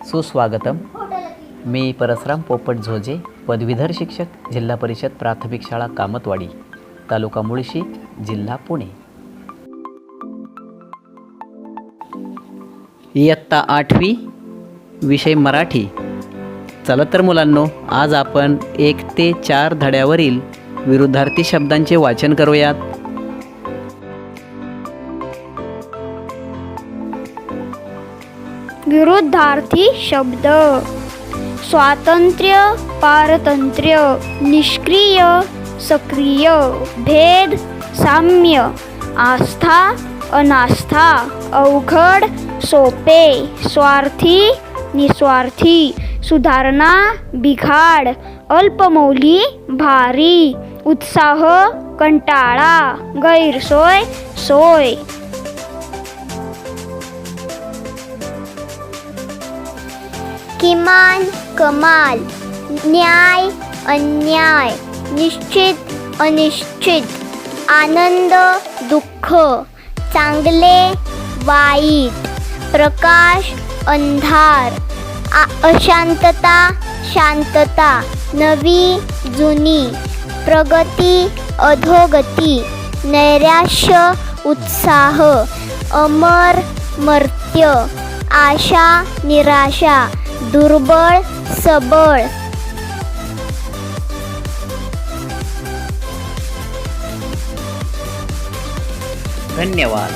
सुस्वागतम. मी परसराम पोपट झोजे, पदवीधर शिक्षक, जिल्हा परिषद प्राथमिक शाळा कामतवाडी, तालुका मुळशी, जिल्हा पुणे. इयत्ता 8वी, विषय मराठी. चला तर मुलांनो, आज आपण 1 ते 4 धड्यावरील विरुद्धार्थी शब्दांचे वाचन करूयात. विरुद्धार्थी शब्द: स्वातंत्र्य, पारतंत्र्य, निष्क्रिय, सक्रिय, भेद, साम्य, आस्था, अनास्था, अवघड, सोपे, स्वार्थी, निस्वार्थी, सुधारणा, बिघाड, अल्पमौली, भारी, उत्साह, कंटाळा, गैरसोय, सोय. किमान, कमाल, न्याय, अन्याय, निश्चित, अनिश्चित, आनंद, दुःख, चांगले, वाईट, प्रकाश, अंधार, अशांतता, शांतता, नवी, जुनी, प्रगती, अधोगती, नैराश्य, उत्साह, अमर, मर्त्य, आशा, निराशा, दुर्बळ, सबळ. धन्यवाद.